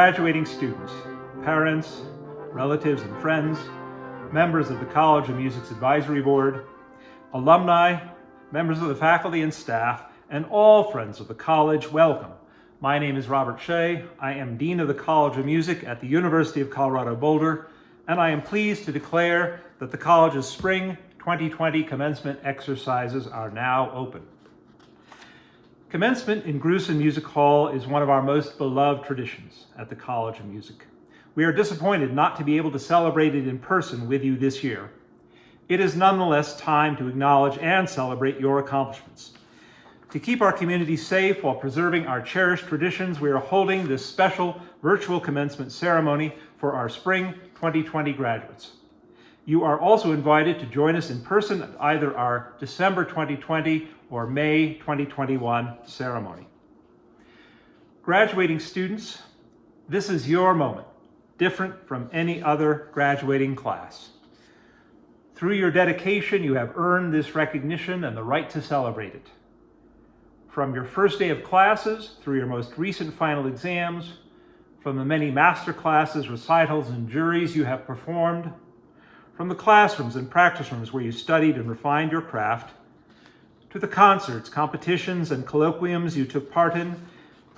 graduating students, parents, relatives and friends, members of the College of Music's Advisory Board, alumni, members of the faculty and staff, and all friends of the college, welcome. My name is Robert Shea. I am Dean of the College of Music at the University of Colorado Boulder, and I am pleased to declare that the college's spring 2020 commencement exercises are now open. Commencement in Grusin Music Hall is one of our most beloved traditions at the College of Music. We are disappointed not to be able to celebrate it in person with you this year. It is nonetheless time to acknowledge and celebrate your accomplishments. To keep our community safe while preserving our cherished traditions, we are holding this special virtual commencement ceremony for our spring 2020 graduates. You are also invited to join us in person at either our December 2020 or May 2021 ceremony. Graduating students, this is your moment, different from any other graduating class. Through your dedication, you have earned this recognition and the right to celebrate it. From your first day of classes, through your most recent final exams, from the many master classes, recitals, and juries you have performed, from the classrooms and practice rooms where you studied and refined your craft, to the concerts, competitions, and colloquiums you took part in,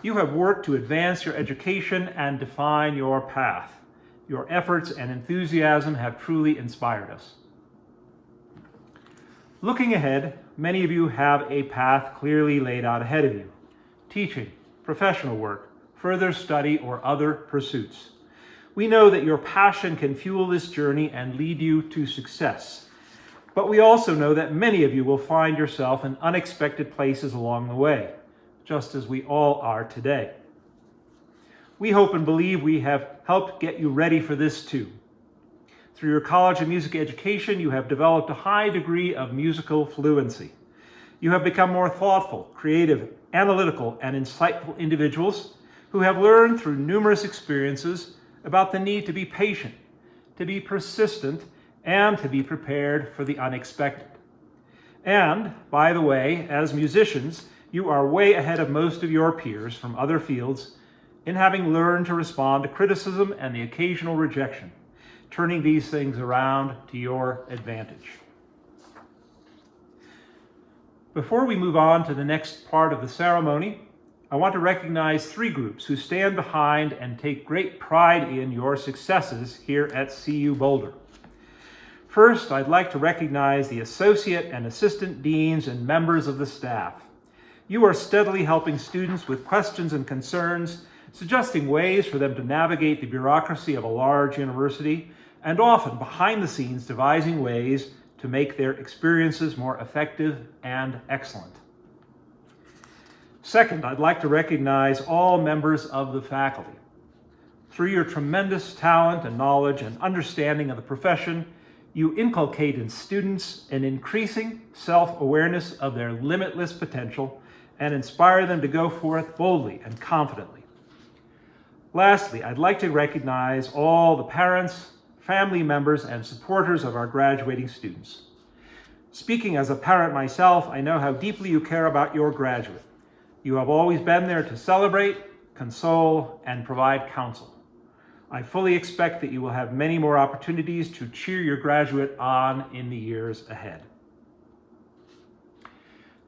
you have worked to advance your education and define your path. Your efforts and enthusiasm have truly inspired us. Looking ahead, many of you have a path clearly laid out ahead of you: teaching, professional work, further study, or other pursuits. We know that your passion can fuel this journey and lead you to success. But we also know that many of you will find yourself in unexpected places along the way, just as we all are today. We hope and believe we have helped get you ready for this too. Through your College of Music education, you have developed a high degree of musical fluency. You have become more thoughtful, creative, analytical, and insightful individuals who have learned through numerous experiences about the need to be patient, to be persistent, and to be prepared for the unexpected. And, by the way, as musicians, you are way ahead of most of your peers from other fields in having learned to respond to criticism and the occasional rejection, turning these things around to your advantage. Before we move on to the next part of the ceremony, I want to recognize three groups who stand behind and take great pride in your successes here at CU Boulder. First, I'd like to recognize the associate and assistant deans and members of the staff. You are steadily helping students with questions and concerns, suggesting ways for them to navigate the bureaucracy of a large university, and often behind the scenes devising ways to make their experiences more effective and excellent. Second, I'd like to recognize all members of the faculty. Through your tremendous talent and knowledge and understanding of the profession, you inculcate in students an increasing self-awareness of their limitless potential and inspire them to go forth boldly and confidently. Lastly, I'd like to recognize all the parents, family members, and supporters of our graduating students. Speaking as a parent myself, I know how deeply you care about your graduate. You have always been there to celebrate, console, and provide counsel. I fully expect that you will have many more opportunities to cheer your graduate on in the years ahead.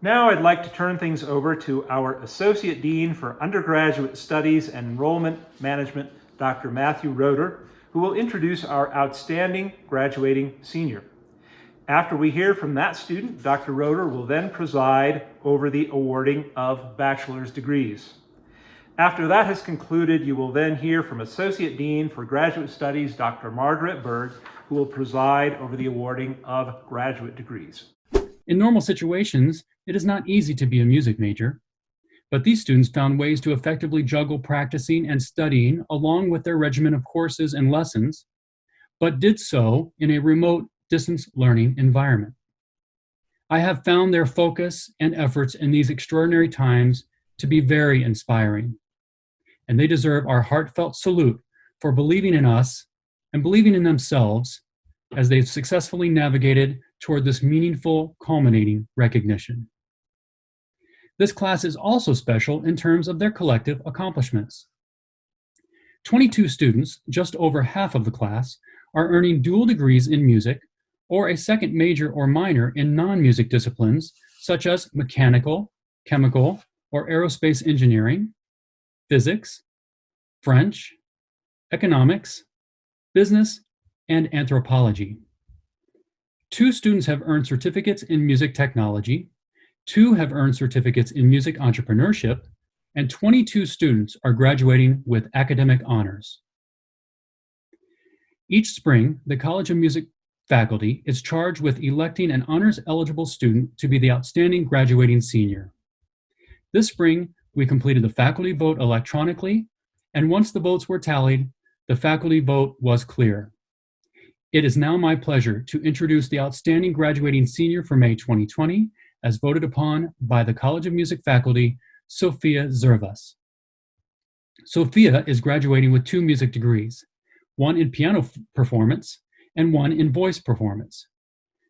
Now I'd like to turn things over to our Associate Dean for Undergraduate Studies and Enrollment Management, Dr. Matthew Roeder, who will introduce our outstanding graduating senior. After we hear from that student, Dr. Roeder will then preside over the awarding of bachelor's degrees. After that has concluded, you will then hear from Associate Dean for Graduate Studies, Dr. Margaret Berg, who will preside over the awarding of graduate degrees. In normal situations, it is not easy to be a music major, but these students found ways to effectively juggle practicing and studying along with their regimen of courses and lessons, but did so in a remote distance learning environment. I have found their focus and efforts in these extraordinary times to be very inspiring, and they deserve our heartfelt salute for believing in us and believing in themselves as they've successfully navigated toward this meaningful, culminating recognition. This class is also special in terms of their collective accomplishments. 22 students, just over half of the class, are earning dual degrees in music or a second major or minor in non-music disciplines such as mechanical, chemical, or aerospace engineering, physics, French, economics, business, and anthropology. 2 students have earned certificates in music technology, 2 have earned certificates in music entrepreneurship, and 22 students are graduating with academic honors. Each spring, the College of Music faculty is charged with electing an honors-eligible student to be the outstanding graduating senior. This spring, we completed the faculty vote electronically, and once the votes were tallied, the faculty vote was clear. It is now my pleasure to introduce the outstanding graduating senior for May 2020, as voted upon by the College of Music faculty, Sophia Zervas. Sophia is graduating with 2 music degrees, one in piano performance and one in voice performance,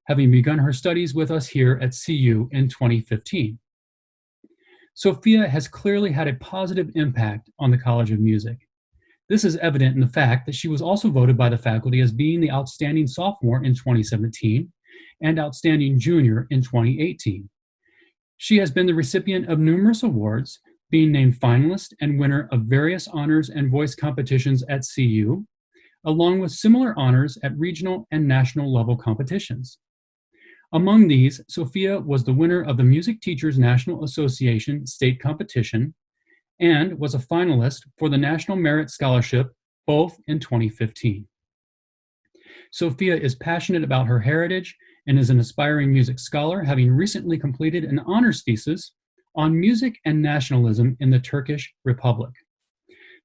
having begun her studies with us here at CU in 2015. Sophia has clearly had a positive impact on the College of Music. This is evident in the fact that she was also voted by the faculty as being the outstanding sophomore in 2017 and outstanding junior in 2018. She has been the recipient of numerous awards, being named finalist and winner of various honors and voice competitions at CU, along with similar honors at regional and national level competitions. Among these, Sophia was the winner of the Music Teachers National Association state competition and was a finalist for the National Merit Scholarship, both in 2015. Sophia is passionate about her heritage and is an aspiring music scholar, having recently completed an honors thesis on music and nationalism in the Turkish Republic.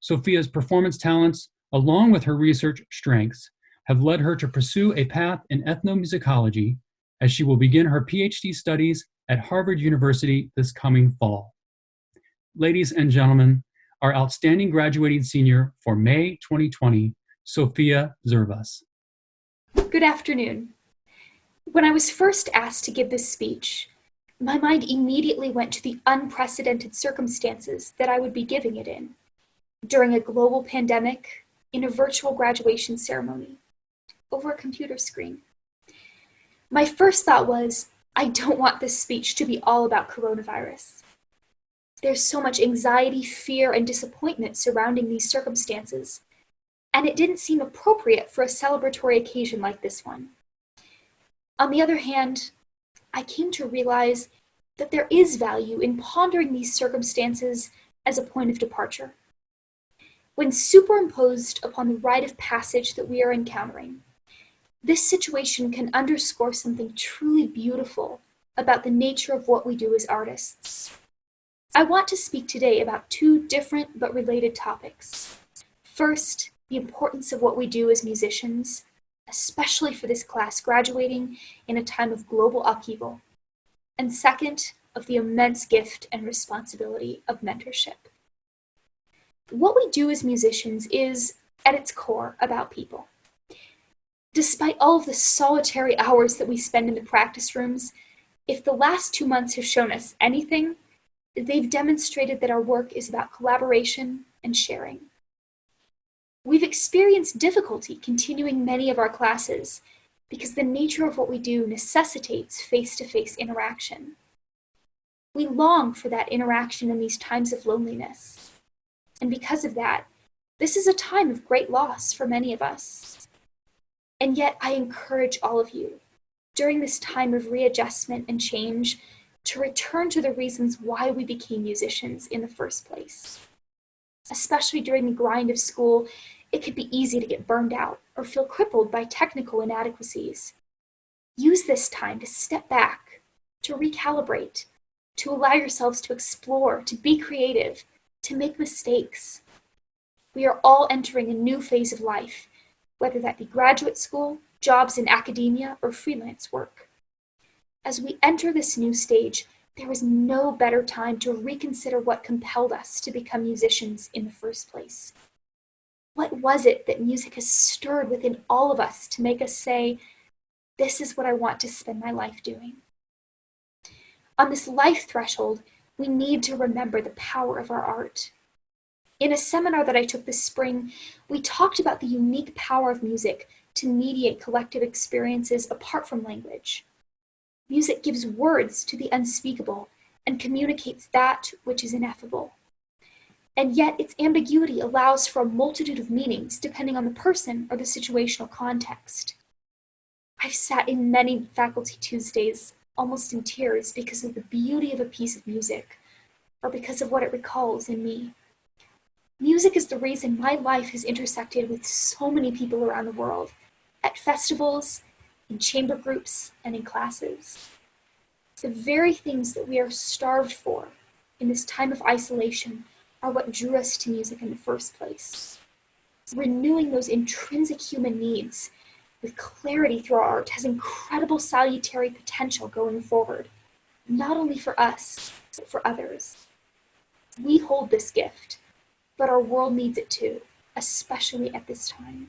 Sophia's performance talents, along with her research strengths, have led her to pursue a path in ethnomusicology as she will begin her PhD studies at Harvard University this coming fall. Ladies and gentlemen, our outstanding graduating senior for May 2020, Sophia Zervas. Good afternoon. When I was first asked to give this speech, my mind immediately went to the unprecedented circumstances that I would be giving it in, during a global pandemic, in a virtual graduation ceremony, over a computer screen. My first thought was, I don't want this speech to be all about coronavirus. There's so much anxiety, fear, and disappointment surrounding these circumstances, and it didn't seem appropriate for a celebratory occasion like this one. On the other hand, I came to realize that there is value in pondering these circumstances as a point of departure. When superimposed upon the rite of passage that we are encountering, this situation can underscore something truly beautiful about the nature of what we do as artists. I want to speak today about 2 different but related topics. First, the importance of what we do as musicians, especially for this class graduating in a time of global upheaval. And second, of the immense gift and responsibility of mentorship. What we do as musicians is, at its core, about people. Despite all of the solitary hours that we spend in the practice rooms, if the last 2 months have shown us anything, they've demonstrated that our work is about collaboration and sharing. We've experienced difficulty continuing many of our classes because the nature of what we do necessitates face-to-face interaction. We long for that interaction in these times of loneliness. And because of that, this is a time of great loss for many of us. And yet I encourage all of you, during this time of readjustment and change, to return to the reasons why we became musicians in the first place. Especially during the grind of school, it could be easy to get burned out or feel crippled by technical inadequacies. Use this time to step back, to recalibrate, to allow yourselves to explore, to be creative, to make mistakes. We are all entering a new phase of life, whether that be graduate school, jobs in academia, or freelance work. As we enter this new stage, there is no better time to reconsider what compelled us to become musicians in the first place. What was it that music has stirred within all of us to make us say, this is what I want to spend my life doing? On this life threshold, we need to remember the power of our art. In a seminar that I took this spring, we talked about the unique power of music to mediate collective experiences apart from language. Music gives words to the unspeakable and communicates that which is ineffable. And yet its ambiguity allows for a multitude of meanings depending on the person or the situational context. I've sat in many Faculty Tuesdays almost in tears because of the beauty of a piece of music, or because of what it recalls in me. Music is the reason my life has intersected with so many people around the world, at festivals, in chamber groups, and in classes. The very things that we are starved for in this time of isolation are what drew us to music in the first place. Renewing those intrinsic human needs with clarity through our art has incredible salutary potential going forward, not only for us, but for others. We hold this gift, but our world needs it too, especially at this time.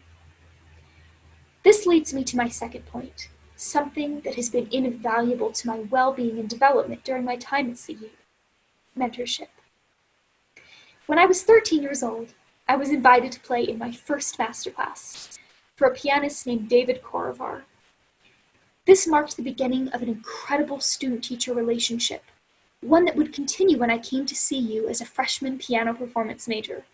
This leads me to my second point, something that has been invaluable to my well-being and development during my time at CU: mentorship. When I was 13 years old, I was invited to play in my first masterclass for a pianist named David Korovar. This marked the beginning of an incredible student-teacher relationship, one that would continue when I came to CU as a freshman piano performance major.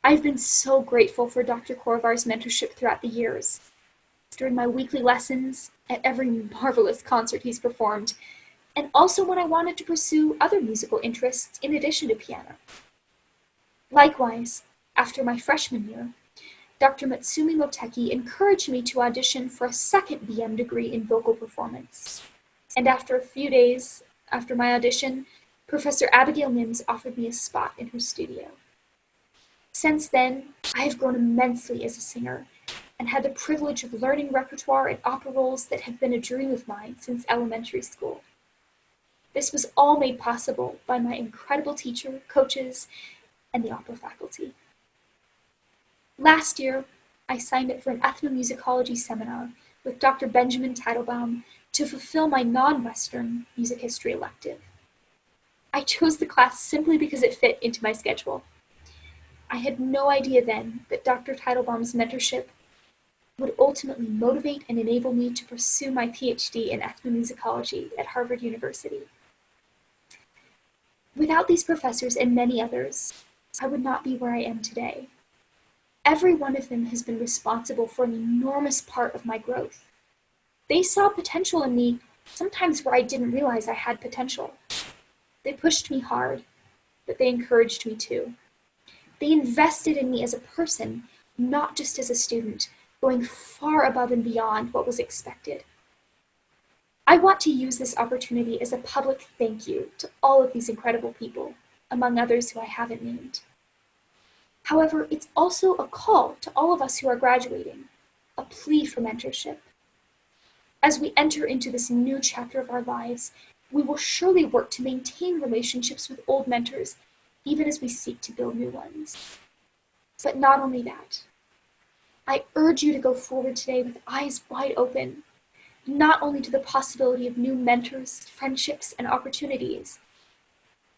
I've been so grateful for Dr. Korovar's mentorship throughout the years, during my weekly lessons, at every marvelous concert he's performed, and also when I wanted to pursue other musical interests in addition to piano. Likewise, after my freshman year, Dr. Matsumi Moteki encouraged me to audition for a second BM degree in vocal performance. And after a few days after my audition, Professor Abigail Mims offered me a spot in her studio. Since then, I have grown immensely as a singer and had the privilege of learning repertoire and opera roles that have been a dream of mine since elementary school. This was all made possible by my incredible teacher, coaches, and the opera faculty. Last year, I signed up for an ethnomusicology seminar with Dr. Benjamin Teitelbaum to fulfill my non-Western music history elective. I chose the class simply because it fit into my schedule. I had no idea then that Dr. Teitelbaum's mentorship would ultimately motivate and enable me to pursue my PhD in ethnomusicology at Harvard University. Without these professors and many others, I would not be where I am today. Every one of them has been responsible for an enormous part of my growth. They saw potential in me, sometimes where I didn't realize I had potential. They pushed me hard, but they encouraged me too. They invested in me as a person, not just as a student, going far above and beyond what was expected. I want to use this opportunity as a public thank you to all of these incredible people, among others who I haven't named. However, it's also a call to all of us who are graduating, a plea for mentorship. As we enter into this new chapter of our lives, we will surely work to maintain relationships with old mentors, even as we seek to build new ones. But not only that, I urge you to go forward today with eyes wide open, not only to the possibility of new mentors, friendships, and opportunities,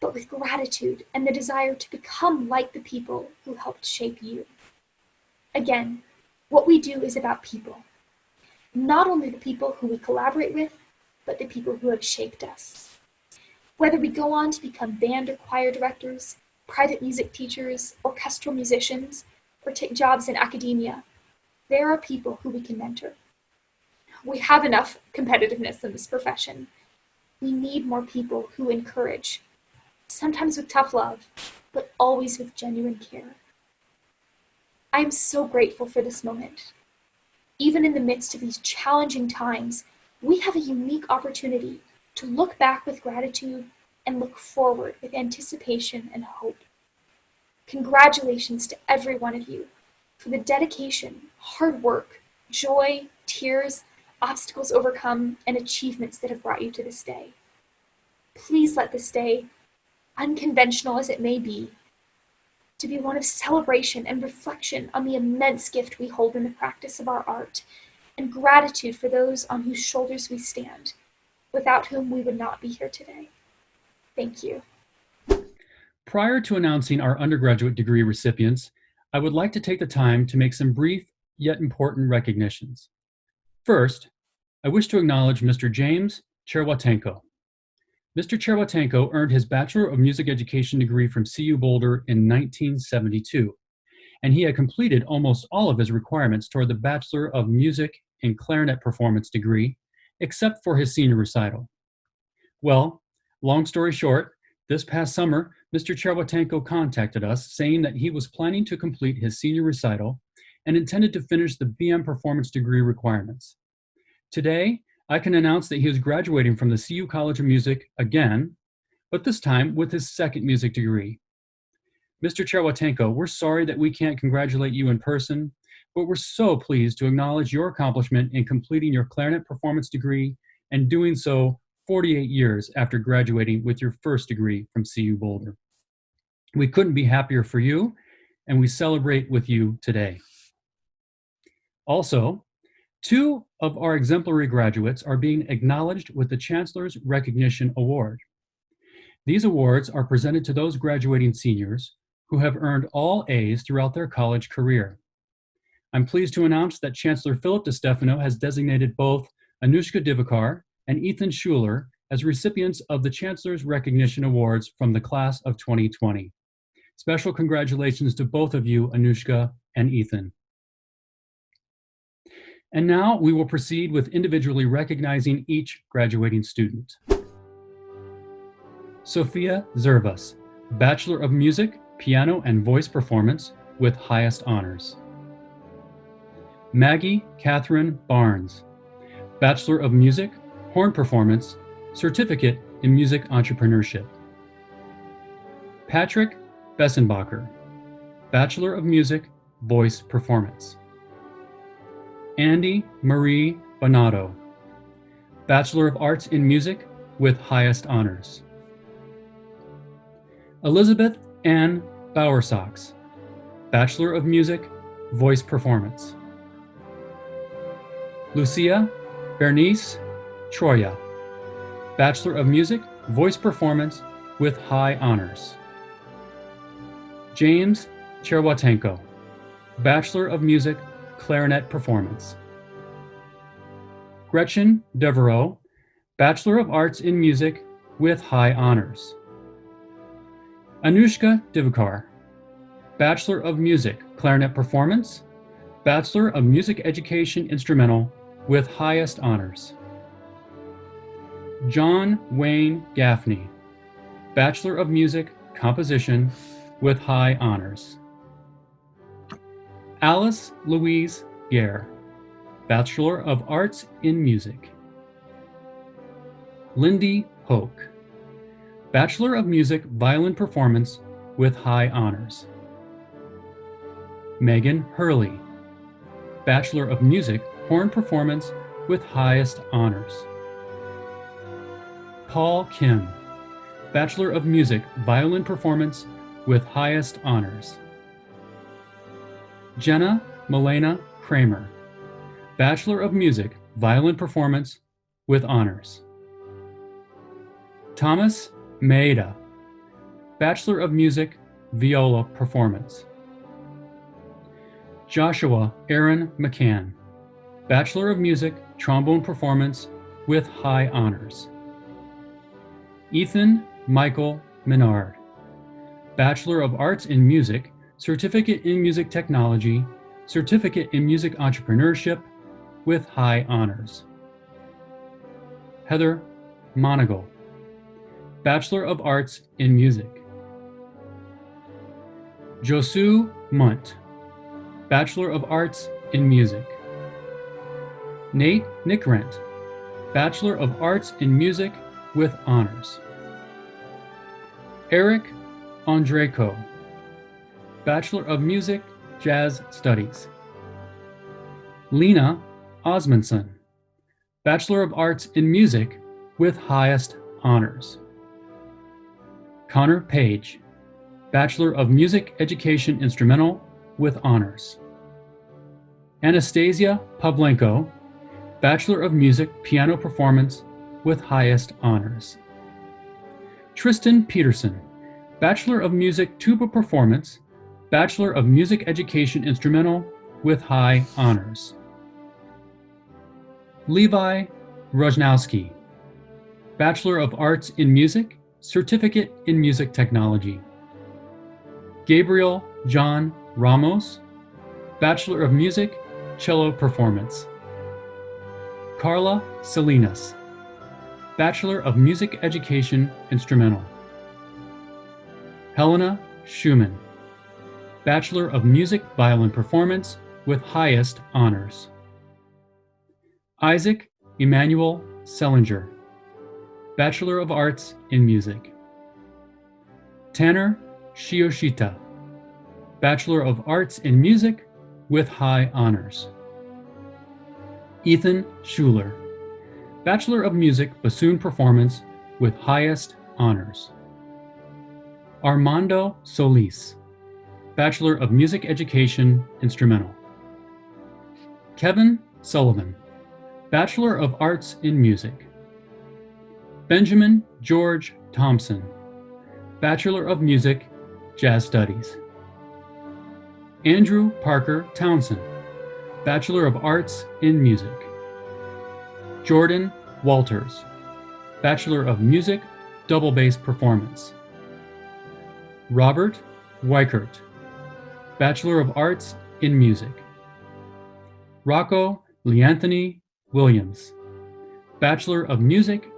but with gratitude and the desire to become like the people who helped shape you. Again, what we do is about people. Not only the people who we collaborate with, but the people who have shaped us. Whether we go on to become band or choir directors, private music teachers, orchestral musicians, or take jobs in academia, there are people who we can mentor. We have enough competitiveness in this profession. We need more people who encourage, sometimes with tough love, but always with genuine care. I am so grateful for this moment. Even in the midst of these challenging times, we have a unique opportunity to look back with gratitude and look forward with anticipation and hope. Congratulations to every one of you for the dedication, hard work, joy, tears, obstacles overcome, and achievements that have brought you to this day. Please let this day, unconventional as it may be, to be one of celebration and reflection on the immense gift we hold in the practice of our art, and gratitude for those on whose shoulders we stand, without whom we would not be here today. Thank you. Prior to announcing our undergraduate degree recipients, I would like to take the time to make some brief yet important recognitions. First, I wish to acknowledge Mr. James Cherwatenko. Mr. Cherwatenko earned his Bachelor of Music Education degree from CU Boulder in 1972, and he had completed almost all of his requirements toward the Bachelor of Music in Clarinet Performance degree, except for his senior recital. Well, long story short, this past summer, Mr. Cherwatenko contacted us saying that he was planning to complete his senior recital and intended to finish the BM Performance degree requirements. Today, I can announce that he is graduating from the CU College of Music again, but this time with his second music degree. Mr. Cherwatenko, we're sorry that we can't congratulate you in person, but we're so pleased to acknowledge your accomplishment in completing your clarinet performance degree and doing so 48 years after graduating with your first degree from CU Boulder. We couldn't be happier for you, and we celebrate with you today. Also, 2 of our exemplary graduates are being acknowledged with the Chancellor's Recognition Award. These awards are presented to those graduating seniors who have earned all A's throughout their college career. I'm pleased to announce that Chancellor Philip DeStefano has designated both Anushka Divakar and Ethan Schuler as recipients of the Chancellor's Recognition Awards from the class of 2020. Special congratulations to both of you, Anushka and Ethan. And now we will proceed with individually recognizing each graduating student. Sophia Zervas, Bachelor of Music, Piano and Voice Performance with highest honors. Maggie Catherine Barnes, Bachelor of Music, Horn Performance, Certificate in Music Entrepreneurship. Patrick Bessenbacher, Bachelor of Music, Voice Performance. Andy Marie Bonato, Bachelor of Arts in Music with highest honors. Elizabeth Ann Bowersox, Bachelor of Music, Voice Performance. Lucia Bernice Troya, Bachelor of Music, Voice Performance with high honors. James Cherwatenko, Bachelor of Music, Clarinet Performance. Gretchen Devereaux, Bachelor of Arts in Music with high honors. Anushka Divakar, Bachelor of Music, Clarinet Performance, Bachelor of Music Education Instrumental with highest honors. John Wayne Gaffney, Bachelor of Music, Composition with high honors. Alice Louise Gare, Bachelor of Arts in Music. Lindy Hoke, Bachelor of Music, Violin Performance with high honors. Megan Hurley, Bachelor of Music, Horn Performance with highest honors. Paul Kim, Bachelor of Music, Violin Performance with highest honors. Jenna Milena Kramer, Bachelor of Music, Violin Performance with honors. Thomas Maeda, Bachelor of Music, Viola Performance. Joshua Aaron McCann, Bachelor of Music, Trombone Performance with high honors. Ethan Michael Menard, Bachelor of Arts in Music, Certificate in Music Technology, Certificate in Music Entrepreneurship with high honors. Heather Monagle, Bachelor of Arts in Music. Josu Munt, Bachelor of Arts in Music. Nate Nickrent, Bachelor of Arts in Music with honors. Eric Andreyko, Bachelor of Music, Jazz Studies. Lena Osmondson, Bachelor of Arts in Music with highest honors. Connor Page, Bachelor of Music Education Instrumental with honors. Anastasia Pavlenko, Bachelor of Music Piano Performance with highest honors. Tristan Peterson, Bachelor of Music Tuba Performance, Bachelor of Music Education Instrumental with high honors. Levi Rojnowski, Bachelor of Arts in Music, Certificate in Music Technology. Gabriel John Ramos, Bachelor of Music, Cello Performance. Carla Salinas, Bachelor of Music Education Instrumental. Helena Schumann, Bachelor of Music Violin Performance with highest honors. Isaac Emmanuel Sellinger, Bachelor of Arts in Music. Tanner Shioshita, Bachelor of Arts in Music with high honors. Ethan Schuler, Bachelor of Music Bassoon Performance with highest honors. Armando Solis, Bachelor of Music Education Instrumental. Kevin Sullivan, Bachelor of Arts in Music. Benjamin George Thompson, Bachelor of Music, Jazz Studies. Andrew Parker Townsend, Bachelor of Arts in Music. Jordan Walters, Bachelor of Music, Double Bass Performance. Robert Weichert, Bachelor of Arts in Music. Rocco Leanthony Williams, Bachelor of Music,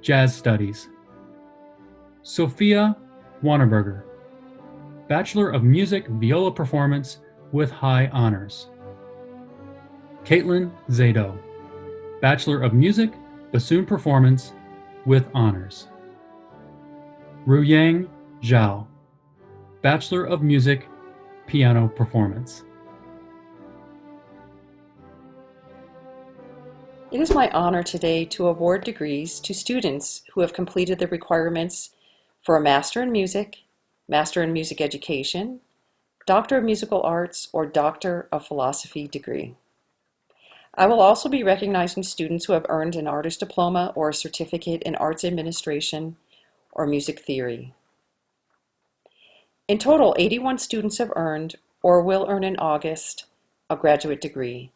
Jazz Studies. Sophia Wannerberger, Bachelor of Music, Viola Performance with high honors. Caitlin Zado, Bachelor of Music, Bassoon Performance with honors. Ruyang Zhao, Bachelor of Music, Piano Performance. It is my honor today to award degrees to students who have completed the requirements for a Master in Music, Master in Music Education, Doctor of Musical Arts, or Doctor of Philosophy degree. I will also be recognizing students who have earned an Artist Diploma or a Certificate in Arts Administration or Music Theory. In total, 81 students have earned, or will earn in August, a graduate degree.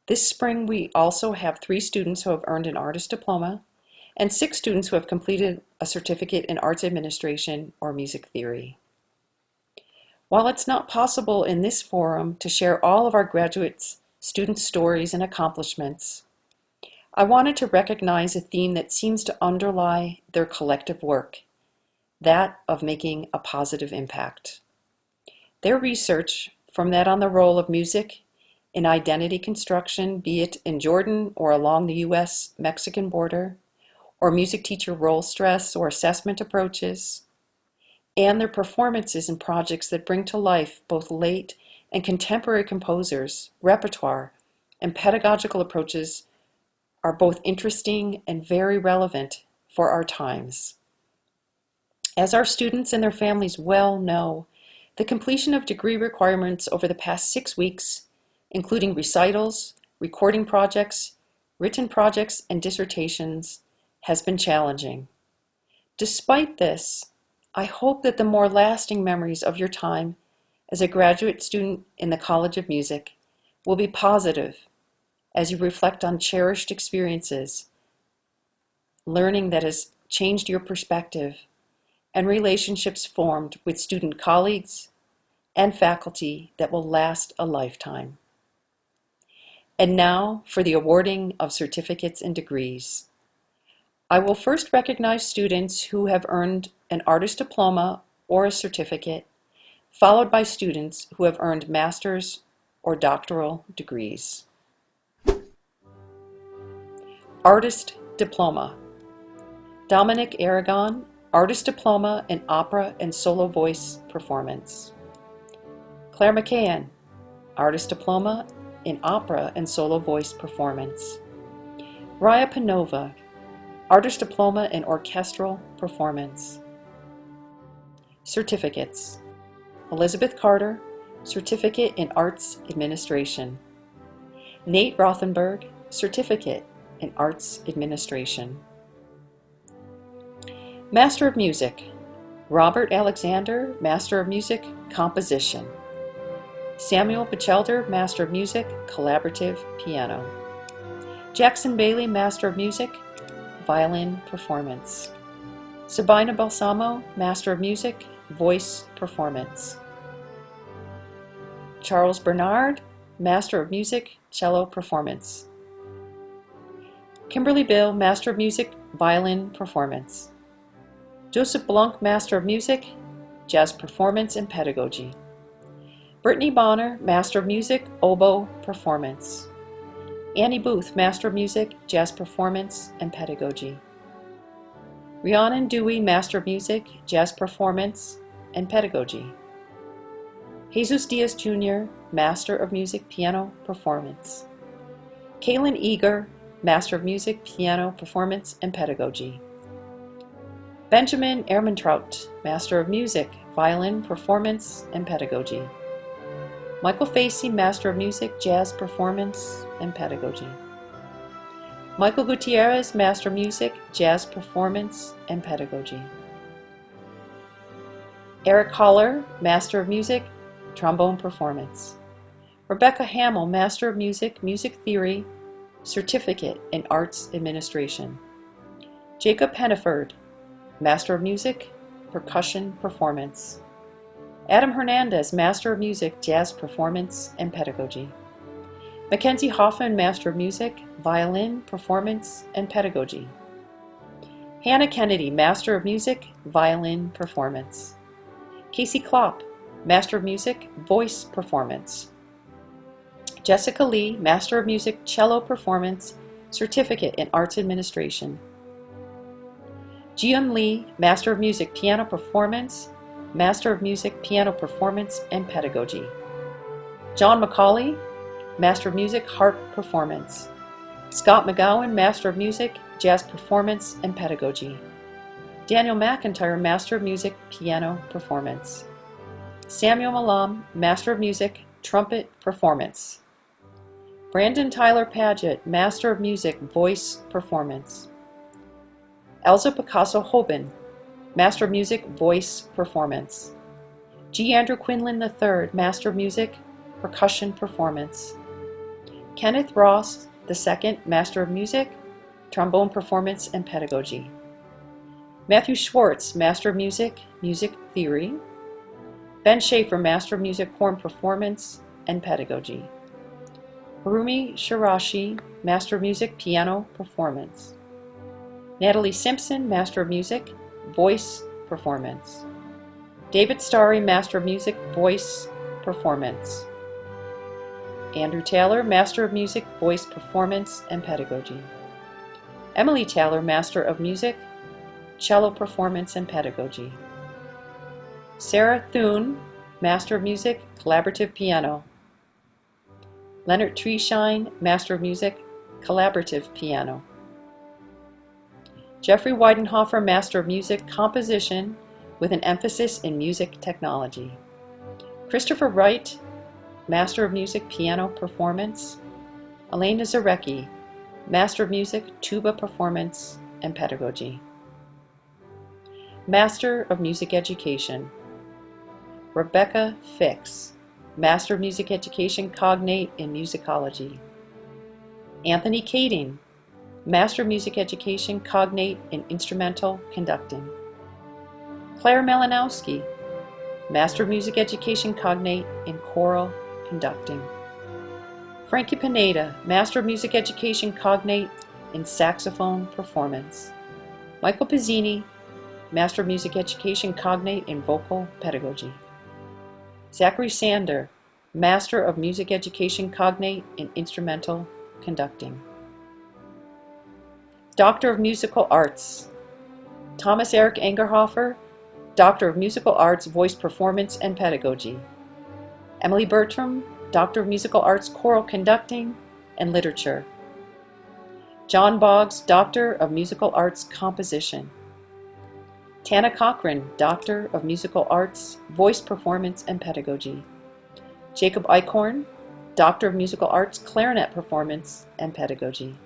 This spring, we also have 3 students who have earned an Artist Diploma and 6 students who have completed a Certificate in Arts Administration or Music Theory. While it's not possible in this forum to share all of our graduates' student stories and accomplishments, I wanted to recognize a theme that seems to underlie their collective work, that of making a positive impact. Their research, from that on the role of music in identity construction, be it in Jordan or along the US-Mexican border, or music teacher role stress or assessment approaches, and their performances in projects that bring to life both late and contemporary composers, repertoire, and pedagogical approaches are both interesting and very relevant for our times. As our students and their families well know, the completion of degree requirements over the past 6 weeks, including recitals, recording projects, written projects, and dissertations, has been challenging. Despite this, I hope that the more lasting memories of your time as a graduate student in the College of Music will be positive as you reflect on cherished experiences, learning that has changed your perspective, and relationships formed with student colleagues and faculty that will last a lifetime. And now for the awarding of certificates and degrees. I will first recognize students who have earned an Artist Diploma or a certificate, followed by students who have earned master's or doctoral degrees. Artist Diploma. Dominic Aragon, Artist Diploma in Opera and Solo Voice Performance. Claire McCann, Artist Diploma in Opera and Solo Voice Performance. Raya Panova, Artist Diploma in Orchestral Performance. Certificates. Elizabeth Carter, Certificate in Arts Administration. Nate Rothenberg, Certificate in Arts Administration. Master of Music. Robert Alexander, Master of Music, Composition. Samuel Bachelder, Master of Music, Collaborative Piano. Jackson Bailey, Master of Music, Violin Performance. Sabina Balsamo, Master of Music, Voice Performance. Charles Bernard, Master of Music, Cello Performance. Kimberly Bill, Master of Music, Violin Performance. Joseph Blanc, Master of Music, Jazz Performance and Pedagogy. Brittany Bonner, Master of Music, Oboe Performance. Annie Booth, Master of Music, Jazz Performance and Pedagogy. Rhiannon Dewey, Master of Music, Jazz Performance and Pedagogy. Jesus Diaz Jr., Master of Music, Piano Performance. Kaylin Eager, Master of Music, Piano Performance and Pedagogy. Benjamin Ehrmantraut, Master of Music, Violin Performance and Pedagogy. Michael Facey, Master of Music, Jazz Performance and Pedagogy. Michael Gutierrez, Master of Music, Jazz Performance and Pedagogy. Eric Holler, Master of Music, Trombone Performance. Rebecca Hamill, Master of Music, Music Theory, Certificate in Arts Administration. Jacob Henneford, Master of Music, Percussion Performance. Adam Hernandez, Master of Music, Jazz Performance and Pedagogy. Mackenzie Hoffman, Master of Music, Violin Performance and Pedagogy. Hannah Kennedy, Master of Music, Violin Performance. Casey Klopp, Master of Music, Voice Performance. Jessica Lee, Master of Music, Cello Performance, Certificate in Arts Administration. Jian Lee, Master of Music, Piano Performance, Master of Music, Piano Performance and Pedagogy. John McCauley, Master of Music, Harp Performance. Scott McGowan, Master of Music, Jazz Performance and Pedagogy. Daniel McIntyre, Master of Music, Piano Performance. Samuel Malam, Master of Music, Trumpet Performance. Brandon Tyler Paget, Master of Music, Voice Performance. Elza Picasso Hoban, Master of Music, Voice Performance. G. Andrew Quinlan III, Master of Music, Percussion Performance. Kenneth Ross II, Master of Music, Trombone Performance and Pedagogy. Matthew Schwartz, Master of Music, Music Theory. Ben Schaefer, Master of Music, Horn Performance and Pedagogy. Harumi Shirashi, Master of Music, Piano Performance. Natalie Simpson, Master of Music, Voice Performance. David Starry, Master of Music, Voice Performance. Andrew Taylor, Master of Music, Voice Performance and Pedagogy. Emily Taylor, Master of Music, Cello Performance and Pedagogy. Sarah Thune, Master of Music, Collaborative Piano. Leonard Treeshine, Master of Music, Collaborative Piano. Jeffrey Weidenhofer, Master of Music, Composition with an emphasis in music technology. Christopher Wright, Master of Music, Piano Performance. Elena Zarecki, Master of Music, Tuba Performance and Pedagogy. Master of Music Education. Rebecca Fix, Master of Music Education, Cognate in Musicology. Anthony Kading, Master of Music Education, Cognate in Instrumental Conducting. Claire Malinowski, Master of Music Education, Cognate in Choral Conducting. Frankie Pineda, Master of Music Education, Cognate in Saxophone Performance. Michael Pizzini, Master of Music Education, Cognate in Vocal Pedagogy. Zachary Sander, Master of Music Education, Cognate in Instrumental Conducting. Doctor of Musical Arts. Thomas Eric Angerhofer, Doctor of Musical Arts, Voice Performance and Pedagogy. Emily Bertram, Doctor of Musical Arts, Choral Conducting and Literature. John Boggs, Doctor of Musical Arts, Composition. Tana Cochran, Doctor of Musical Arts, Voice Performance and Pedagogy. Jacob Eichhorn, Doctor of Musical Arts, Clarinet Performance and Pedagogy.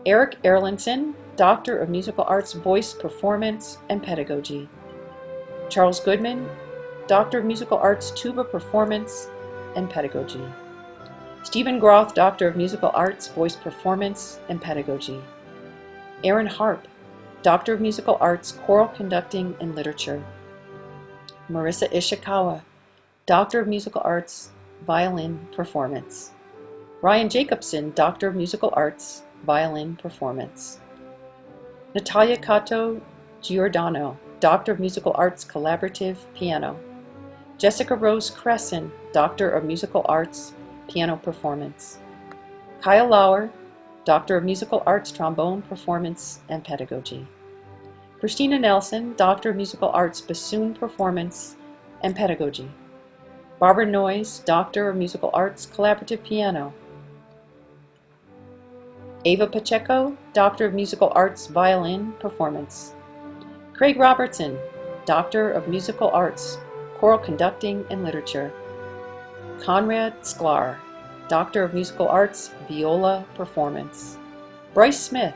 Eric Erlandson, Doctor of Musical Arts, Voice Performance and Pedagogy. Charles Goodman, Doctor of Musical Arts, Tuba Performance and Pedagogy. Stephen Groth, Doctor of Musical Arts, Voice Performance and Pedagogy. Aaron Harp, Doctor of Musical Arts, Choral Conducting and Literature. Marissa Ishikawa, Doctor of Musical Arts, Violin Performance. Ryan Jacobson, Doctor of Musical Arts, Violin Performance. Natalia Cato Giordano, Doctor of Musical Arts, Collaborative Piano. Jessica Rose Cresson, Doctor of Musical Arts, Piano Performance. Kyle Lauer, Doctor of Musical Arts, Trombone Performance and Pedagogy. Christina Nelson, Doctor of Musical Arts, Bassoon Performance and Pedagogy. Barbara Noyes, Doctor of Musical Arts, Collaborative Piano. Ava Pacheco, Doctor of Musical Arts, Violin Performance. Craig Robertson, Doctor of Musical Arts, Choral Conducting and Literature. Conrad Sklar, Doctor of Musical Arts, Viola Performance. Bryce Smith,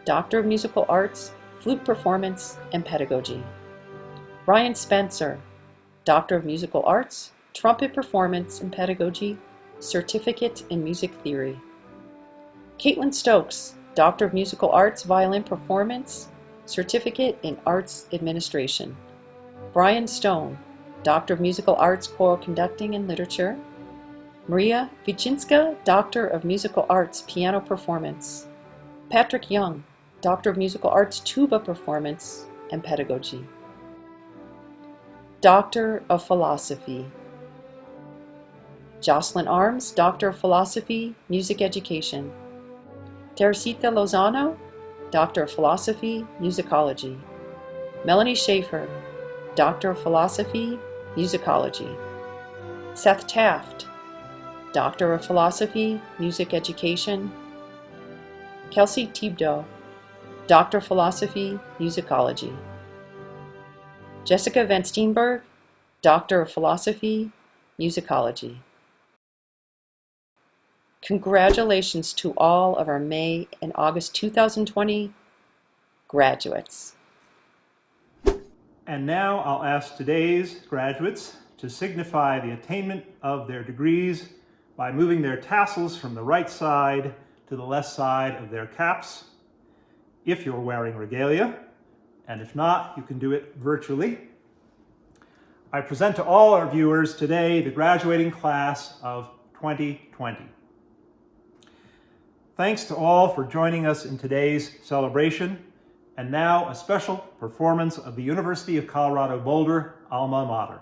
Doctor of Musical Arts, Flute Performance and Pedagogy. Ryan Spencer, Doctor of Musical Arts, Trumpet Performance and Pedagogy, Certificate in Music Theory. Caitlin Stokes, Doctor of Musical Arts, Violin Performance, Certificate in Arts Administration. Brian Stone, Doctor of Musical Arts, Choral Conducting and Literature. Maria Vichinska, Doctor of Musical Arts, Piano Performance. Patrick Young, Doctor of Musical Arts, Tuba Performance and Pedagogy. Doctor of Philosophy. Jocelyn Arms, Doctor of Philosophy, Music Education. Teresita Lozano, Doctor of Philosophy, Musicology. Melanie Schaefer, Doctor of Philosophy, Musicology. Seth Taft, Doctor of Philosophy, Music Education. Kelsey Thibodeau, Doctor of Philosophy, Musicology. Jessica Van Steenberg, Doctor of Philosophy, Musicology. Congratulations to all of our May and August 2020 graduates. And now I'll ask today's graduates to signify the attainment of their degrees by moving their tassels from the right side to the left side of their caps, if you're wearing regalia, and if not, you can do it virtually. I present to all our viewers today the graduating class of 2020. Thanks to all for joining us in today's celebration, and now a special performance of the University of Colorado Boulder Alma Mater.